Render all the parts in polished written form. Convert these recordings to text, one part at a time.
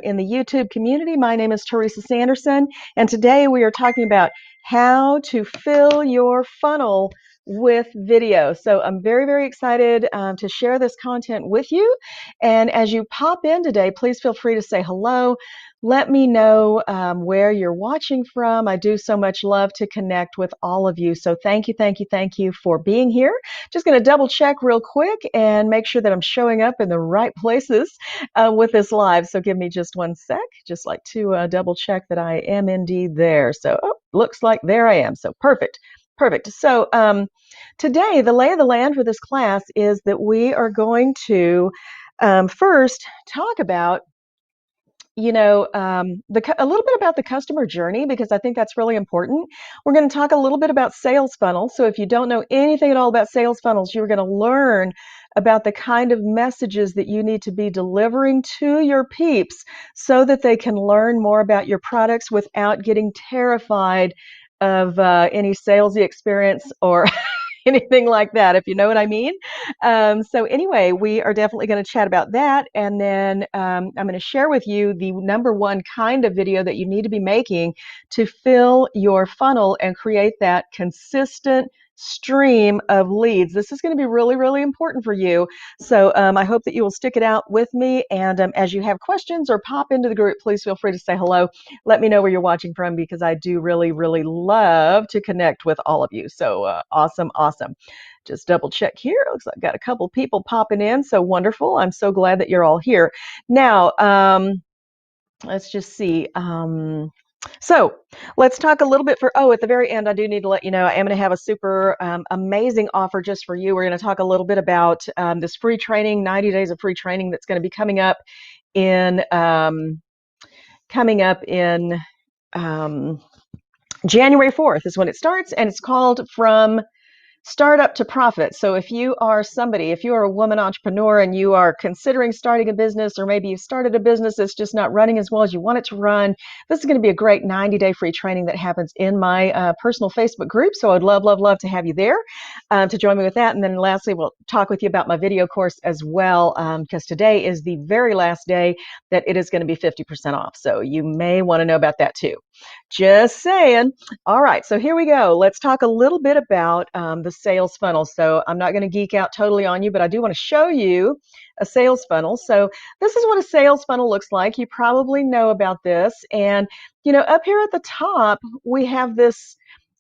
in the YouTube community. My name is Teresa Sanderson, and today we are talking about how to fill your funnel with video. So I'm very, very excited to share this content with you. And as you pop in today, please feel free to say hello. Let me know where you're watching from. I do so much love to connect with all of you. So thank you, thank you, thank you for being here. Just going to double check real quick and make sure that I'm showing up in the right places with this live. So give me just one sec, just like to double check that I am indeed there. So looks like there I am. So perfect. Perfect. So today, the lay of the land for this class is that we are going to first talk about a little bit about the customer journey, because I think that's really important. We're going to talk a little bit about sales funnels. So if you don't know anything at all about sales funnels, you're going to learn about the kind of messages that you need to be delivering to your peeps so that they can learn more about your products without getting terrified of any salesy experience or anything like that, if you know what I mean. So anyway, we are definitely going to chat about that. And then I'm going to share with you the number one kind of video that you need to be making to fill your funnel and create that consistent stream of leads. This is going to be really, really important for you. So I hope that you will stick it out with me. And as you have questions or pop into the group, please feel free to say hello. Let me know where you're watching from, because I do really, really love to connect with all of you. So awesome, awesome. Just double check here. Looks like I've got a couple people popping in. So wonderful. I'm so glad that you're all here. Now, let's just see. So let's talk a little bit at the very end, I do need to let you know, I am going to have a super amazing offer just for you. We're going to talk a little bit about this free training, 90 days of free training that's going to be coming up in January 4th is when it starts, and it's called From Startup to Profit. So if you are a woman entrepreneur and you are considering starting a business, or maybe you've started a business that's just not running as well as you want it to run, this is going to be a great 90-day free training that happens in my personal Facebook group. So I'd love, love, love to have you there to join me with that. And then lastly, we'll talk with you about my video course as well, because today is the very last day that it is going to be 50% off. So you may want to know about that too. Just saying. All right, so here we go. Let's talk a little bit about the sales funnel. So I'm not going to geek out totally on you, but I do want to show you a sales funnel. So this is what a sales funnel looks like. You probably know about this. And, up here at the top, we have this.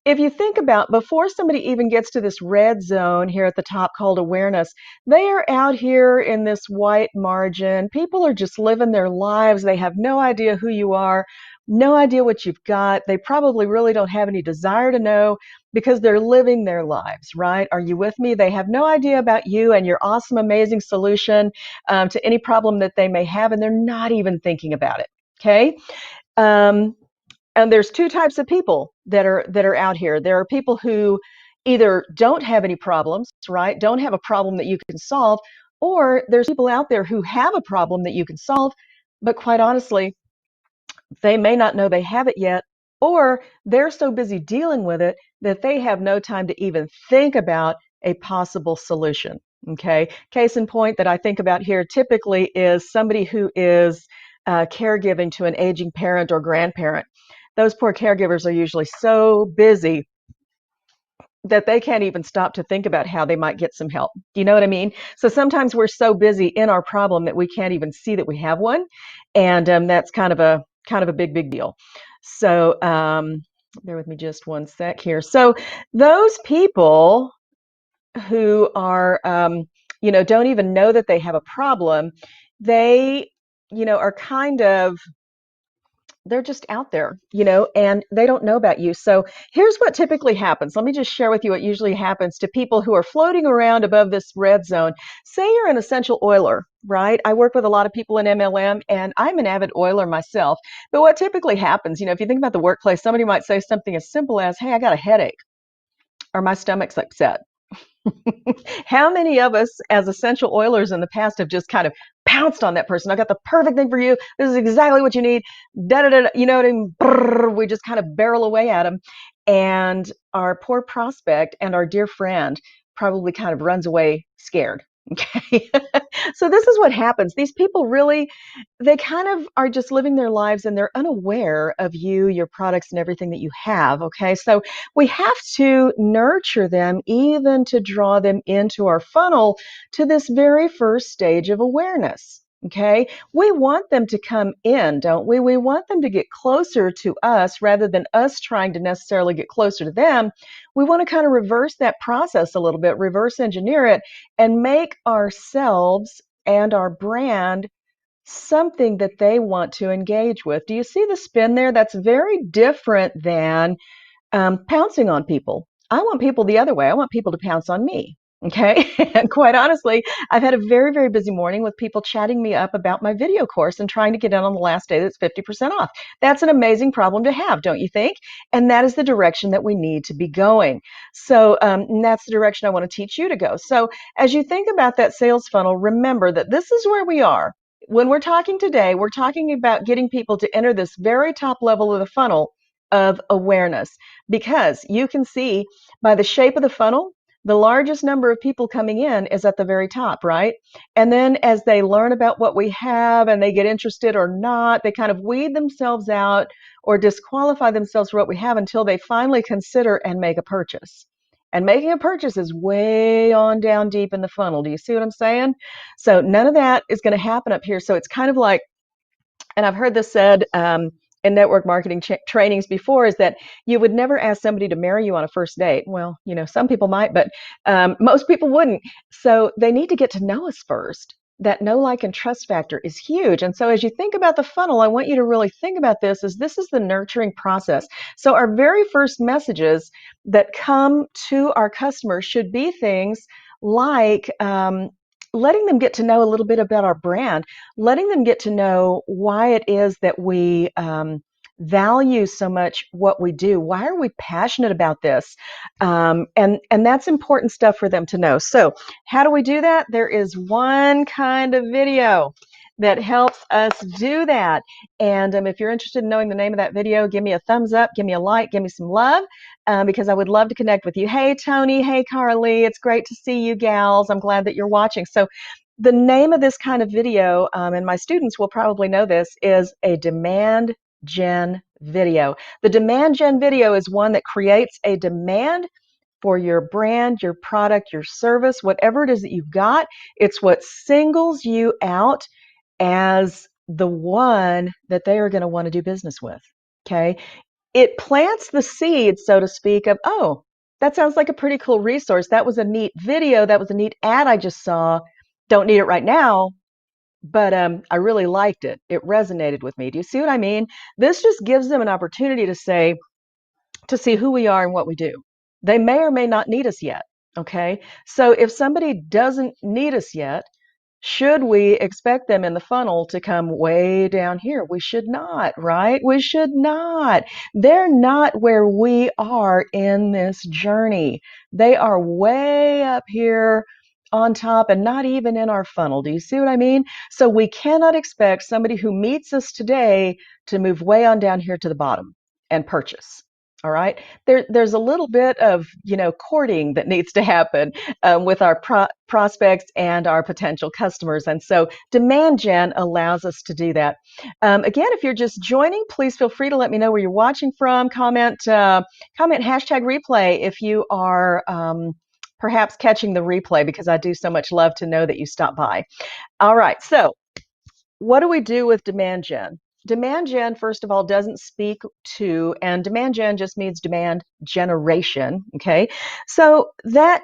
If you think about, before somebody even gets to this red zone here at the top called awareness, they are out here in this white margin. People are just living their lives. They have no idea who you are, no idea what you've got. They probably really don't have any desire to know, because they're living their lives, right? Are you with me? They have no idea about you and your awesome, amazing solution to any problem that they may have, and they're not even thinking about it, okay? And there's two types of people that are out here. There are people who either don't have any problems, right? Don't have a problem that you can solve, or there's people out there who have a problem that you can solve, but quite honestly, they may not know they have it yet, or they're so busy dealing with it that they have no time to even think about a possible solution. Okay. Case in point that I think about here typically is somebody who is caregiving to an aging parent or grandparent. Those poor caregivers are usually so busy that they can't even stop to think about how they might get some help. Do you know what I mean? So sometimes we're so busy in our problem that we can't even see that we have one. And that's kind of a big, big deal. So bear with me just one sec here. So those people who are, don't even know that they have a problem, they, are they're just out there, and they don't know about you. So here's what typically happens. Let me just share with you what usually happens to people who are floating around above this red zone. Say you're an essential oiler, right? I work with a lot of people in MLM, and I'm an avid oiler myself. But what typically happens, if you think about the workplace, somebody might say something as simple as, hey, I got a headache, or my stomach's upset. How many of us as essential oilers in the past have just kind of pounced on that person? I got the perfect thing for you. This is exactly what you need. Da da da. You know what I mean? Brrr, we just kind of barrel away at them, and our poor prospect and our dear friend probably kind of runs away scared, Okay. So this is what happens. These people really, they kind of are just living their lives and they're unaware of you, your products, and everything that you have. Okay. So we have to nurture them, even to draw them into our funnel to this very first stage of awareness. Okay. We want them to come in, don't we? We want them to get closer to us rather than us trying to necessarily get closer to them. We want to kind of reverse that process a little bit, reverse engineer it, and make ourselves and our brand something that they want to engage with. Do you see the spin there? That's very different than pouncing on people. I want people the other way. I want people to pounce on me. Okay. And quite honestly, I've had a very, very busy morning with people chatting me up about my video course and trying to get in on the last day that's 50% off. That's an amazing problem to have, don't you think? And that is the direction that we need to be going. So that's the direction I want to teach you to go. So as you think about that sales funnel, remember that this is where we are. When we're talking today, we're talking about getting people to enter this very top level of the funnel of awareness, because you can see by the shape of the funnel, the largest number of people coming in is at the very top, right? And then as they learn about what we have and they get interested or not, they kind of weed themselves out or disqualify themselves for what we have until they finally consider and make a purchase. And making a purchase is way on down deep in the funnel. Do you see what I'm saying? So none of that is going to happen up here. So it's kind of like, and I've heard this said in network marketing trainings before, is that you would never ask somebody to marry you on a first date. Well, some people might, but most people wouldn't. So they need to get to know us first. That know, like, and trust factor is huge. And so as you think about the funnel, I want you to really think about this as this is the nurturing process. So our very first messages that come to our customers should be things like letting them get to know a little bit about our brand, letting them get to know why it is that we value so much what we do. Why are we passionate about this? And that's important stuff for them to know. So how do we do that? There is one kind of video that helps us do that. And if you're interested in knowing the name of that video, give me a thumbs up, give me a like, give me some love, because I would love to connect with you. Hey, Tony. Hey, Carly. It's great to see you gals. I'm glad that you're watching. So the name of this kind of video, and my students will probably know this, is a demand gen video. The demand gen video is one that creates a demand for your brand, your product, your service, whatever it is that you've got. It's what singles you out as the one that they are going to want to do business with. Okay. It plants the seed, so to speak, of, oh, that sounds like a pretty cool resource. That was a neat video. That was a neat ad I just saw. Don't need it right now, but I really liked it. It resonated with me. Do you see what I mean? This just gives them an opportunity to see who we are and what we do. They may or may not need us yet. Okay. So if somebody doesn't need us yet, should we expect them in the funnel to come way down here? We should not, right? We should not. They're not where we are in this journey. They are way up here on top and not even in our funnel. Do you see what I mean? So we cannot expect somebody who meets us today to move way on down here to the bottom and purchase. All right. There's a little bit of, courting that needs to happen with our prospects and our potential customers. And so demand gen allows us to do that. Again, if you're just joining, please feel free to let me know where you're watching from. Comment hashtag replay if you are perhaps catching the replay, because I do so much love to know that you stopped by. All right. So what do we do with demand gen? Demand gen, first of all, doesn't speak to, and demand gen just means demand generation. Okay. So that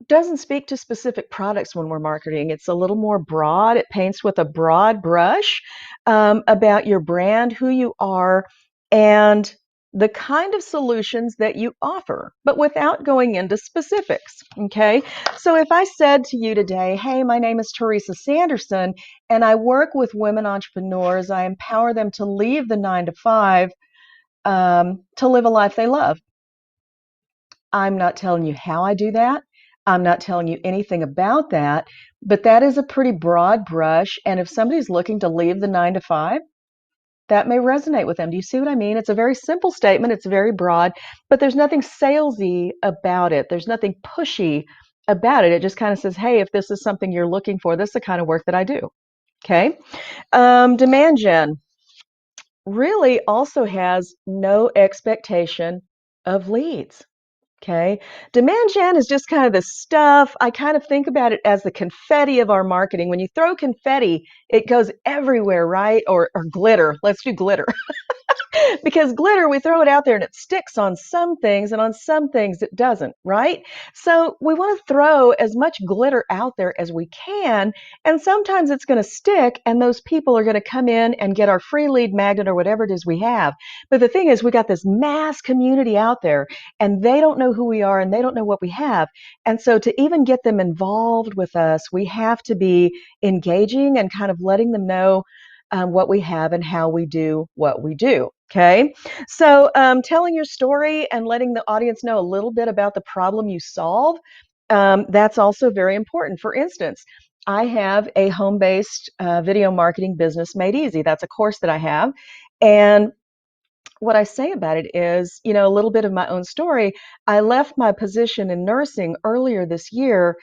doesn't speak to specific products when we're marketing. It's a little more broad. It paints with a broad brush about your brand, who you are, and the kind of solutions that you offer, but without going into specifics. Okay. So if I said to you today, hey, my name is Teresa Sanderson, and I work with women entrepreneurs, I empower them to leave the 9 to 5 to live a life they love. I'm not telling you how I do that. I'm not telling you anything about that, but that is a pretty broad brush. And if somebody's looking to leave the 9 to 5, that may resonate with them. Do you see what I mean? It's a very simple statement. It's very broad, but there's nothing salesy about it. There's nothing pushy about it. It just kind of says, hey, if this is something you're looking for, this is the kind of work that I do. Okay. Demand gen really also has no expectation of leads. Okay. Demand gen is just kind of the stuff. I kind of think about it as the confetti of our marketing. When you throw confetti, it goes everywhere, right? Or glitter. Let's do glitter. Because glitter, we throw it out there and it sticks on some things, and on some things it doesn't, right? So we want to throw as much glitter out there as we can, and sometimes it's going to stick, and those people are going to come in and get our free lead magnet or whatever it is we have. But the thing is, we got this mass community out there, and they don't know who we are, and they don't know what we have. And so to even get them involved with us, we have to be engaging and kind of letting them know what we have and how we do what we do. Okay, so telling your story and letting the audience know a little bit about the problem you solve, that's also very important. For instance, I have a home-based video marketing business made easy. That's a course that I have. And what I say about it is, you know, a little bit of my own story. I left my position in nursing earlier this year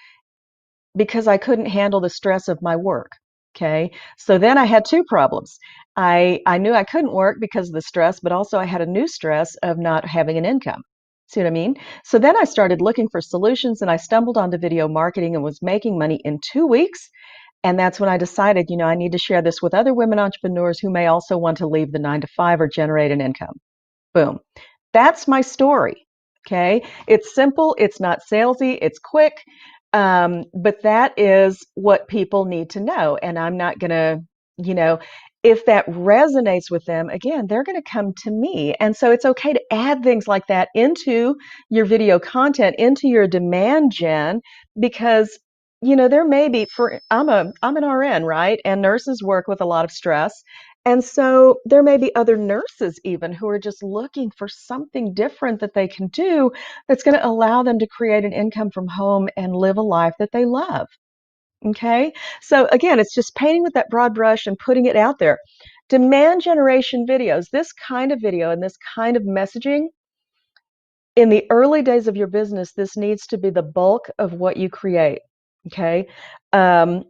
because I couldn't handle the stress of my work. Okay. So then I had two problems. I knew I couldn't work because of the stress, but also I had a new stress of not having an income. See what I mean? So then I started looking for solutions and I stumbled onto video marketing and was making money in 2 weeks. And that's when I decided, you know, I need to share this with other women entrepreneurs who may also want to leave the 9 to 5 or generate an income. Boom. That's my story. Okay. It's simple. It's not salesy. It's quick. But that is what people need to know. And I'm not going to, you know, if that resonates with them, again, they're going to come to me. And so it's okay to add things like that into your video content, into your demand gen, because you know there may be for I'm an RN, right? And nurses work with a lot of stress. And so there may be other nurses even who are just looking for something different that they can do that's going to allow them to create an income from home and live a life that they love. Okay. So again, it's just painting with that broad brush and putting it out there. Demand generation videos, this kind of video and this kind of messaging, in the early days of your business, this needs to be the bulk of what you create. Okay. Um,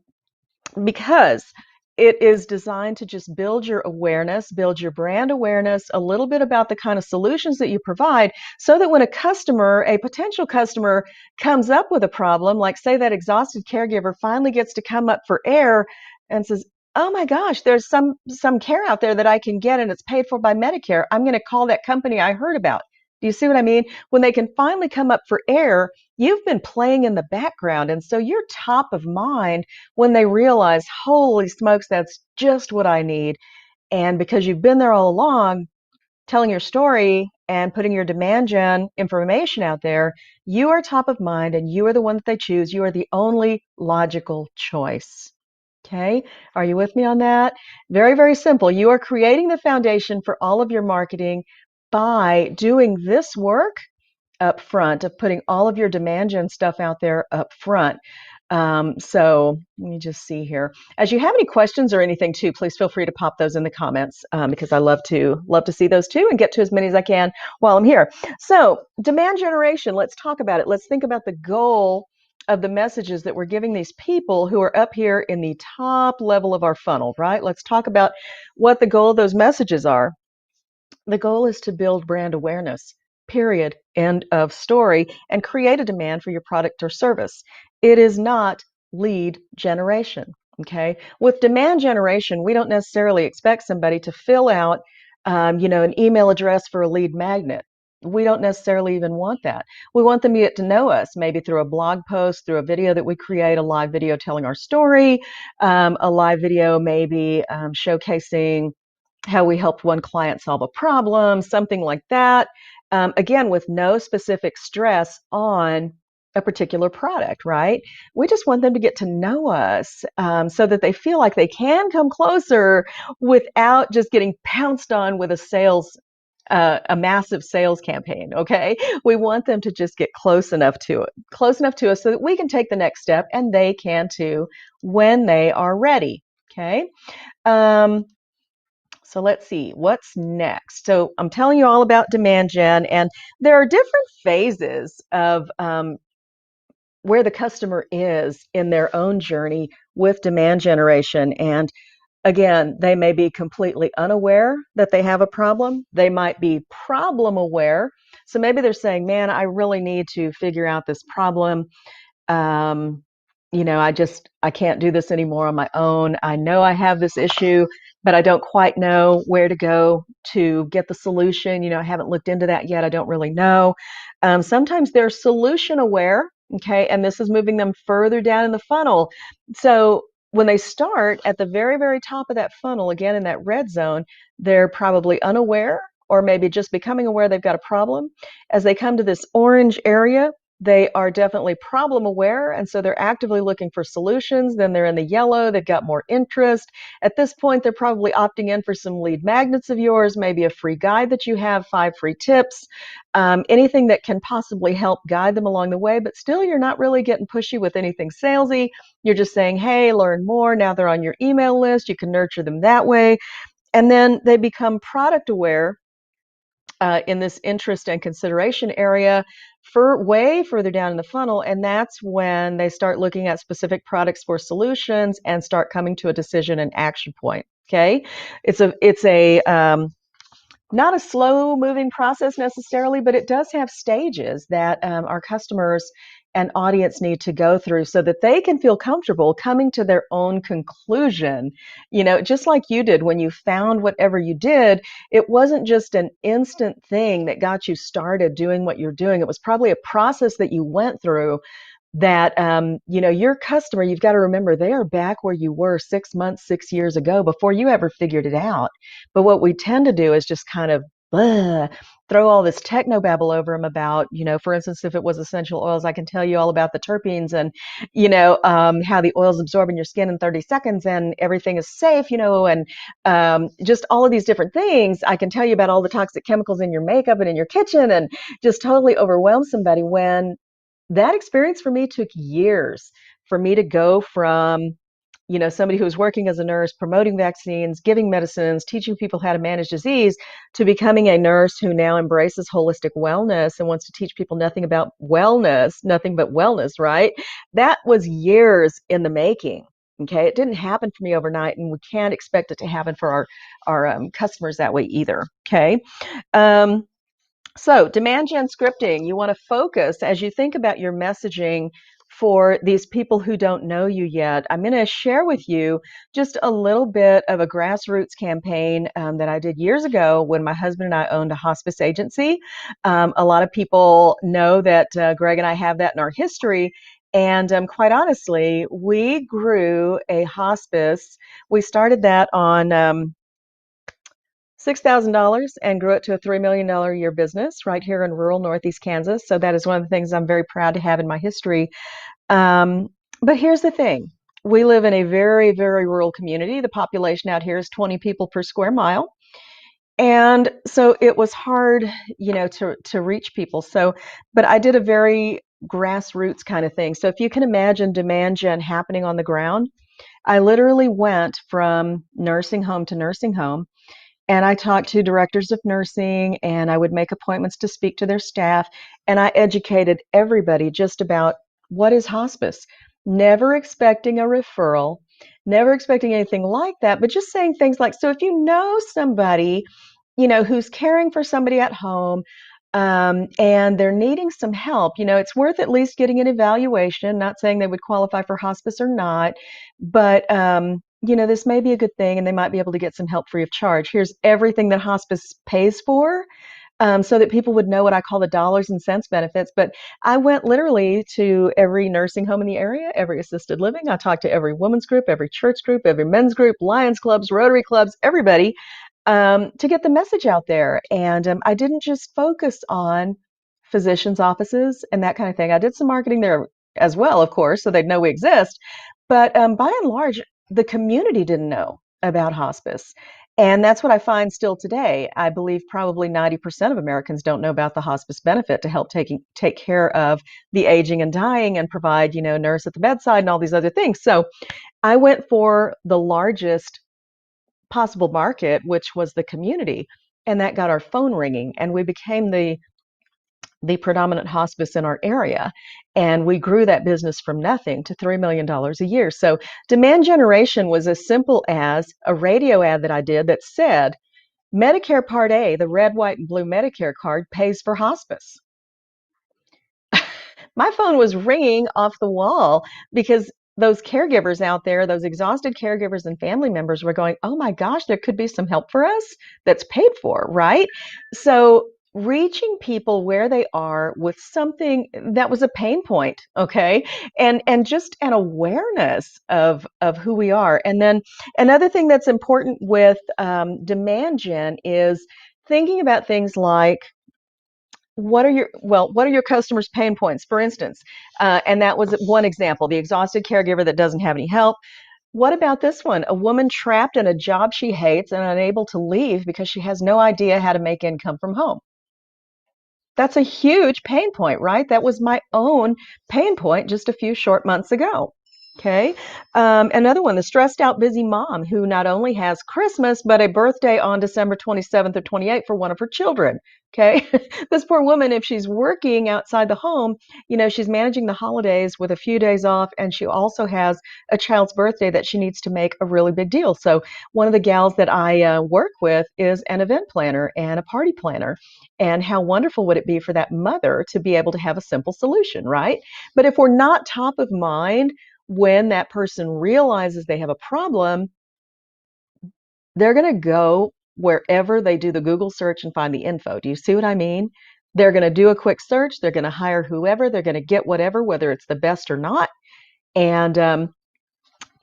because it is designed to just build your awareness, build your brand awareness, a little bit about the kind of solutions that you provide, so that when a customer, a potential customer, comes up with a problem, like say that exhausted caregiver finally gets to come up for air and says, oh my gosh, there's some care out there that I can get and it's paid for by Medicare. I'm going to call that company I heard about. Do you see what I mean? When they can finally come up for air, you've been playing in the background. And so you're top of mind when they realize, holy smokes, that's just what I need. And because you've been there all along, telling your story and putting your demand gen information out there, you are top of mind and you are the one that they choose. You are the only logical choice. Okay, are you with me on that? Very, very simple. You are creating the foundation for all of your marketing by doing this work up front, of putting all of your demand gen stuff out there up front. So let me just see here. As you have any questions or anything too, please feel free to pop those in the comments, because I love to see those too and get to as many as I can while I'm here. So demand generation, let's talk about it. Let's think about the goal of the messages that we're giving these people who are up here in the top level of our funnel, right? Let's talk about what the goal of those messages are. The goal is to build brand awareness, period, end of story, and create a demand for your product or service. It is not lead generation. Okay. With demand generation, we don't necessarily expect somebody to fill out, an email address for a lead magnet. We don't necessarily even want that. We want them to get to know us, maybe through a blog post, through a video that we create, a live video telling our story, a live video maybe showcasing how we helped one client solve a problem, something like that. Again, with no specific stress on a particular product, right? We just want them to get to know us, so that they feel like they can come closer without just getting pounced on with a massive sales campaign. Okay, we want them to just get close enough to us, so that we can take the next step, and they can too when they are ready. Okay. Um, so let's see, what's next? So I'm telling you all about demand gen, and there are different phases of where the customer is in their own journey with demand generation. And again, they may be completely unaware that they have a problem. They might be problem aware. So maybe they're saying, man, I really need to figure out this problem. Um, I can't do this anymore on my own. I know I have this issue, but I don't quite know where to go to get the solution. I haven't looked into that yet. I don't really know. Sometimes they're solution aware, okay, and this is moving them further down in the funnel. So when they start at the very, very top of that funnel, again in that red zone, they're probably unaware or maybe just becoming aware they've got a problem. As they come to this orange area, they are definitely problem aware, and so they're actively looking for solutions. Then they're in the yellow, they've got more interest. At this point, they're probably opting in for some lead magnets of yours, maybe a free guide that you have, 5 free tips, anything that can possibly help guide them along the way. But still, you're not really getting pushy with anything salesy. You're just saying, hey, learn more. Now they're on your email list. You can nurture them that way. And then they become product aware in this interest and consideration area for way further down in the funnel. And that's when they start looking at specific products for solutions and start coming to a decision and action point. Okay. It's a not a slow moving process necessarily, but it does have stages that our customers and audience need to go through so that they can feel comfortable coming to their own conclusion. Just like you did when you found whatever you did, it wasn't just an instant thing that got you started doing what you're doing. It was probably a process that you went through that your customer, you've got to remember, they are back where you were 6 months, 6 years ago before you ever figured it out. But what we tend to do is just kind of throw all this technobabble over them about, for instance, if it was essential oils, I can tell you all about the terpenes and, how the oils absorb in your skin in 30 seconds and everything is safe, and just all of these different things. I can tell you about all the toxic chemicals in your makeup and in your kitchen and just totally overwhelm somebody when that experience for me took years for me to go from, somebody who was working as a nurse, promoting vaccines, giving medicines, teaching people how to manage disease, to becoming a nurse who now embraces holistic wellness and wants to teach people nothing about wellness, nothing but wellness, right? That was years in the making. Okay, it didn't happen for me overnight, and we can't expect it to happen for our customers that way either. Okay. Um, so, demand gen scripting, you want to focus as you think about your messaging for these people who don't know you yet. I'm going to share with you just a little bit of a grassroots campaign that I did years ago when my husband and I owned a hospice agency. A lot of people know that Greg and I have that in our history. And quite honestly, we grew a hospice. We started that on $6,000 and grew it to a $3 million a year business right here in rural Northeast Kansas. So that is one of the things I'm very proud to have in my history. Um, but here's the thing. We live in a very, very rural community. The population out here is 20 people per square mile. And so it was hard, to reach people. So, but I did a very grassroots kind of thing. So if you can imagine demand gen happening on the ground, I literally went from nursing home to nursing home, and I talked to directors of nursing, and I would make appointments to speak to their staff. And I educated everybody just about what is hospice, never expecting a referral, never expecting anything like that, but just saying things like, so if you know somebody, who's caring for somebody at home, and they're needing some help, it's worth at least getting an evaluation, not saying they would qualify for hospice or not, but this may be a good thing and they might be able to get some help free of charge. Here's everything that hospice pays for, so that people would know what I call the dollars and cents benefits. But I went literally to every nursing home in the area, every assisted living. I talked to every women's group, every church group, every men's group, Lions clubs, Rotary clubs, everybody, to get the message out there. And I didn't just focus on physicians' offices and that kind of thing. I did some marketing there as well, of course, so they'd know we exist. But by and large, the community didn't know about hospice. And that's what I find still today. I believe probably 90% of Americans don't know about the hospice benefit to help take care of the aging and dying and provide, nurse at the bedside and all these other things. So I went for the largest possible market, which was the community, and that got our phone ringing, and we became the the predominant hospice in our area. And we grew that business from nothing to $3 million a year. So demand generation was as simple as a radio ad that I did that said, Medicare Part A, the red, white, and blue Medicare card, pays for hospice. My phone was ringing off the wall because those caregivers out there, those exhausted caregivers and family members were going, oh my gosh, there could be some help for us that's paid for, right? So reaching people where they are with something that was a pain point, okay? And just an awareness of who we are. And then another thing that's important with demand gen is thinking about things like, what are your customers' pain points, for instance? And that was one example, the exhausted caregiver that doesn't have any help. What about this one? A woman trapped in a job she hates and unable to leave because she has no idea how to make income from home. That's a huge pain point, right? That was my own pain point just a few short months ago. Okay. Another one, the stressed out busy mom who not only has Christmas, but a birthday on December 27th or 28th for one of her children. Okay. This poor woman, if she's working outside the home, she's managing the holidays with a few days off, and she also has a child's birthday that she needs to make a really big deal. So, one of the gals that I work with is an event planner and a party planner. And how wonderful would it be for that mother to be able to have a simple solution, right? But if we're not top of mind, when that person realizes they have a problem, they're going to go wherever they do the Google search and find the info. Do you see what I mean? They're going to do a quick search. They're going to hire whoever. They're going to get whatever, whether it's the best or not. And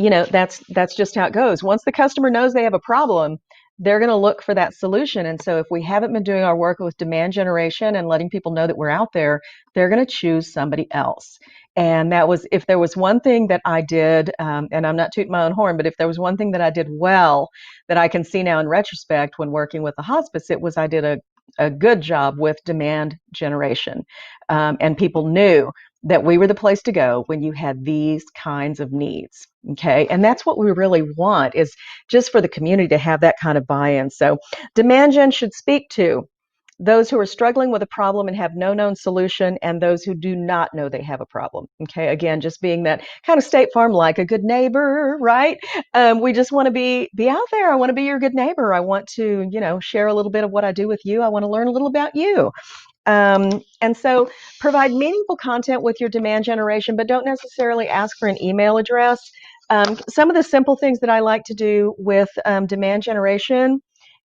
that's just how it goes. Once the customer knows they have a problem, they're going to look for that solution. And so if we haven't been doing our work with demand generation and letting people know that we're out there, they're going to choose somebody else. And that was, if there was one thing that I did, and I'm not tooting my own horn, but if there was one thing that I did well that I can see now in retrospect when working with the hospice, it was I did a good job with demand generation. And people knew that we were the place to go when you had these kinds of needs. Okay. And that's what we really want, is just for the community to have that kind of buy-in. So demand gen should speak to those who are struggling with a problem and have no known solution, and those who do not know they have a problem. Okay. Again, just being that kind of State Farm, like a good neighbor, right? We just want to be out there. I want to be your good neighbor. I want to, share a little bit of what I do with you. I want to learn a little about you. And so provide meaningful content with your demand generation, but don't necessarily ask for an email address. Some of the simple things that I like to do with demand generation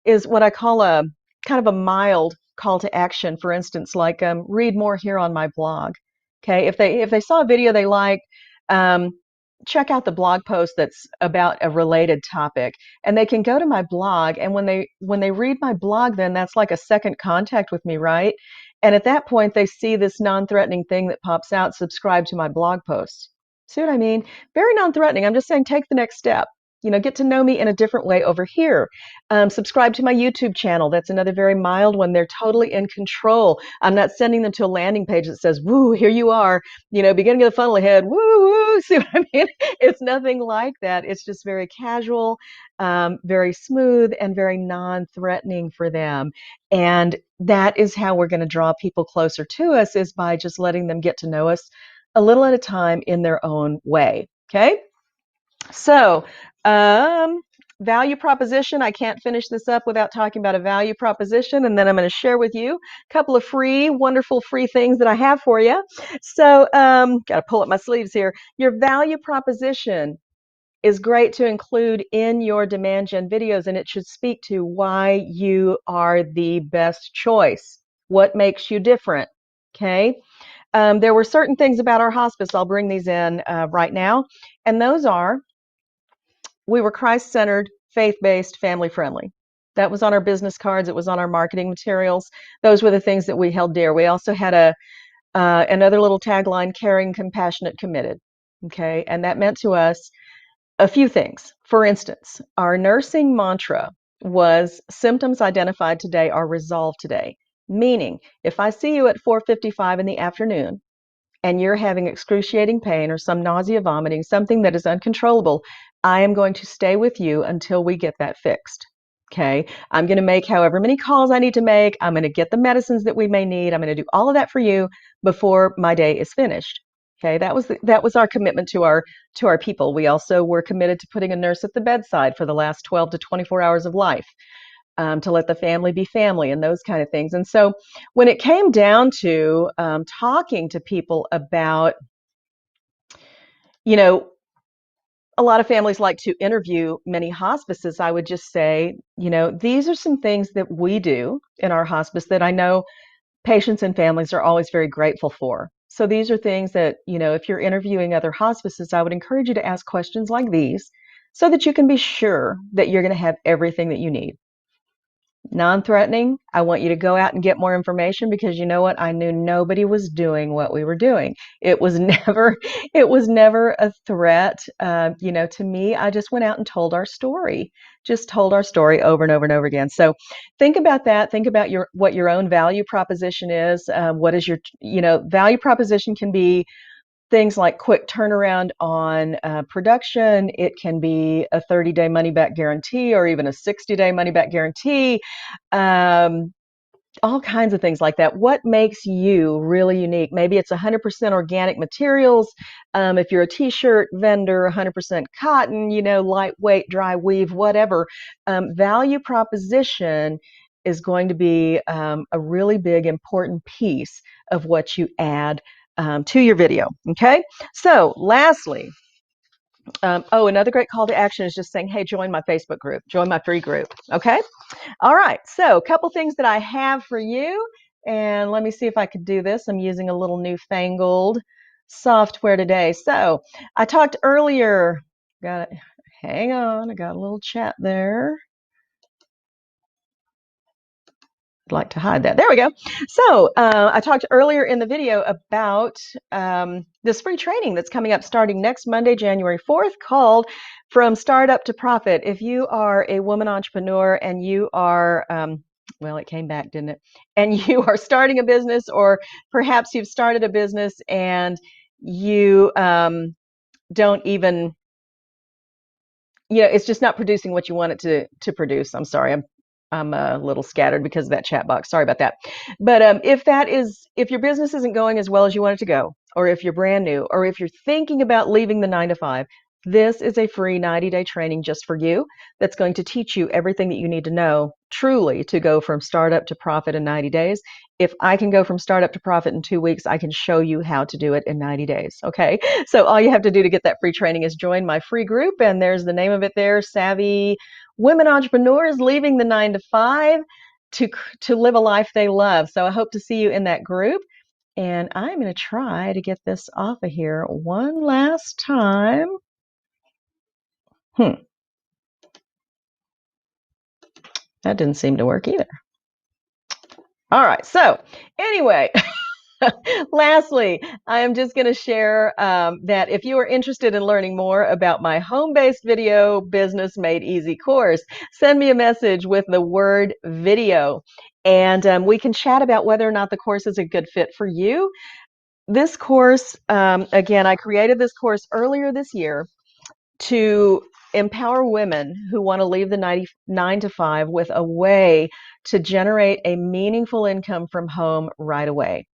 is what I call a kind of a mild call to action. For instance, like read more here on my blog. Okay, if they saw a video they liked, um, check out the blog post that's about a related topic, and they can go to my blog. And when they read my blog, then that's like a second contact with me, right? And at that point, they see this non-threatening thing that pops out, subscribe to my blog post. See what I mean? Very non-threatening. I'm just saying, take the next step. Get to know me in a different way over here. Subscribe to my YouTube channel. That's another very mild one. They're totally in control. I'm not sending them to a landing page that says, woo, here you are, beginning of the funnel ahead, woo, woo. See what I mean? It's nothing like that. It's just very casual, very smooth, and very non-threatening for them. And that is how we're going to draw people closer to us, is by just letting them get to know us a little at a time in their own way. Okay? So, value proposition. I can't finish this up without talking about a value proposition, and then I'm going to share with you a couple of wonderful free things that I have for you. So, got to pull up my sleeves here. Your value proposition is great to include in your demand gen videos, and it should speak to why you are the best choice. What makes you different? Okay. There were certain things about our hospice. I'll bring these in right now, and those are: we were Christ-centered, faith-based, family-friendly. That was on our business cards. It was on our marketing materials. Those were the things that we held dear. We also had another little tagline: caring, compassionate, committed. Okay, and that meant to us a few things. For instance, our nursing mantra was symptoms identified today are resolved today. Meaning, if I see you at 4:55 in the afternoon and you're having excruciating pain or some nausea, vomiting, something that is uncontrollable, I am going to stay with you until we get that fixed. Okay. I'm going to make however many calls I need to make. I'm going to get the medicines that we may need. I'm going to do all of that for you before my day is finished. Okay. That was our commitment to our people. We also were committed to putting a nurse at the bedside for the last 12 to 24 hours of life, to let the family be family and those kind of things. And so when it came down to talking to people about, you know, a lot of families like to interview many hospices, I would just say, these are some things that we do in our hospice that I know patients and families are always very grateful for. So these are things that, if you're interviewing other hospices, I would encourage you to ask questions like these so that you can be sure that you're going to have everything that you need. Non-threatening, I want you to go out and get more information because you know what? I knew nobody was doing what we were doing. It was never a threat. To me, I just went out and told our story, just told our story over and over and over again. So think about that. Think about what your own value proposition is. What is your, value proposition can be things like quick turnaround on production. It can be a 30-day money-back guarantee or even a 60-day money-back guarantee. Um, all kinds of things like that. What makes you really unique? Maybe it's 100% organic materials. If you're a t-shirt vendor, 100% cotton, lightweight, dry weave, whatever. Value proposition is going to be a really big, important piece of what you add to your video. Okay. So lastly, another great call to action is just saying, hey, join my Facebook group, join my free group. Okay. All right. So a couple things that I have for you. And let me see if I could do this. I'm using a little newfangled software today. So I talked earlier, hang on. I got a little chat there. I'd like to hide that. There we go. So I talked earlier in the video about this free training that's coming up starting next Monday, January 4th, called From Startup to Profit. If you are a woman entrepreneur and you are, well, it came back, didn't it? And you are starting a business, or perhaps you've started a business and you don't even, it's just not producing what you want it to produce. I'm sorry, I'm a little scattered because of that chat box. Sorry about that. But if your business isn't going as well as you want it to go, or if you're brand new, or if you're thinking about leaving the 9 to 5, this is a free 90-day training just for you that's going to teach you everything that you need to know truly to go from startup to profit in 90 days. If I can go from startup to profit in 2 weeks, I can show you how to do it in 90 days. Okay. So all you have to do to get that free training is join my free group, and there's the name of it there, Savvy Women Entrepreneurs Leaving the 9 to 5 to live a life they love. So I hope to see you in that group. And I'm going to try to get this off of here one last time. That didn't seem to work either. All right. So anyway, lastly, I am just going to share that if you are interested in learning more about my home-based video business made easy course, send me a message with the word video, and we can chat about whether or not the course is a good fit for you. This course, again, I created this course earlier this year to empower women who want to leave the 9 to 5 with a way to generate a meaningful income from home right away.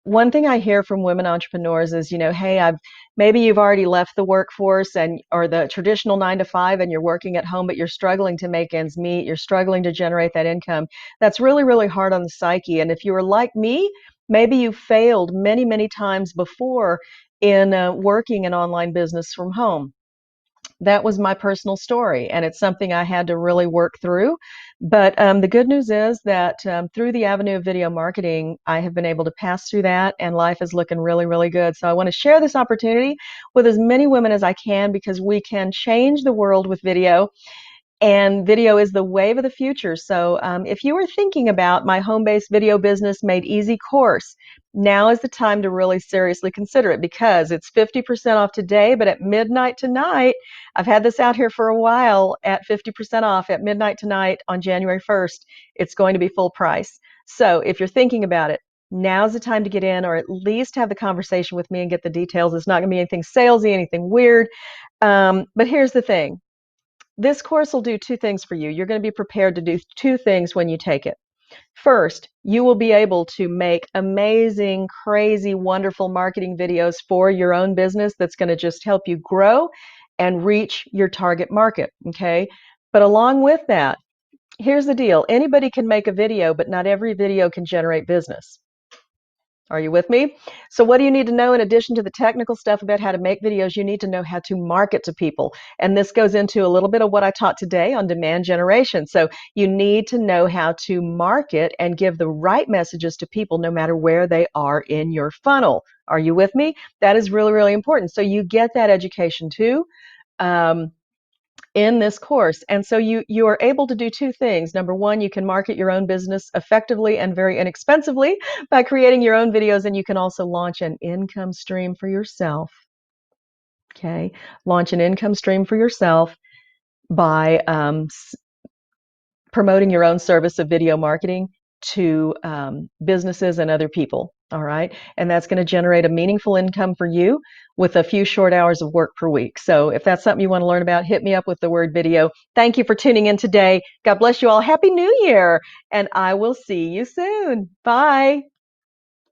One thing I hear from women entrepreneurs is, hey, maybe you've already left the workforce or the traditional 9 to 5, and you're working at home, but you're struggling to make ends meet. You're struggling to generate that income. That's really, really hard on the psyche. And if you were like me, maybe you failed many, many times before in working an online business from home. That was my personal story, and it's something I had to really work through. But the good news is that through the avenue of video marketing, I have been able to pass through that, and life is looking really, really good. So I want to share this opportunity with as many women as I can, because we can change the world with video. And video is the wave of the future. So if you are thinking about my home-based video business made easy course, now is the time to really seriously consider it, because it's 50% off today, but at midnight tonight, I've had this out here for a while at 50% off at midnight tonight on January 1st. It's going to be full price. So if you're thinking about it, now's the time to get in, or at least have the conversation with me and get the details. It's not going to be anything salesy, anything weird. But here's the thing. This course will do two things for you. You're going to be prepared to do two things when you take it. First, you will be able to make amazing, crazy, wonderful marketing videos for your own business that's going to just help you grow and reach your target market, okay? But along with that, here's the deal. Anybody can make a video, but not every video can generate business. Are you with me? So what do you need to know in addition to the technical stuff about how to make videos? You need to know how to market to people. And this goes into a little bit of what I taught today on demand generation. So you need to know how to market and give the right messages to people no matter where they are in your funnel. Are you with me? That is really, really important. So you get that education too. In this course. And so you are able to do two things. Number one, you can market your own business effectively and very inexpensively by creating your own videos, and you can also launch an income stream for yourself. Okay, launch an income stream for yourself by promoting your own service of video marketing to businesses and other people. All right. And that's going to generate a meaningful income for you with a few short hours of work per week. So if that's something you want to learn about, hit me up with the word video. Thank you for tuning in today. God bless you all. Happy New Year. And I will see you soon. Bye.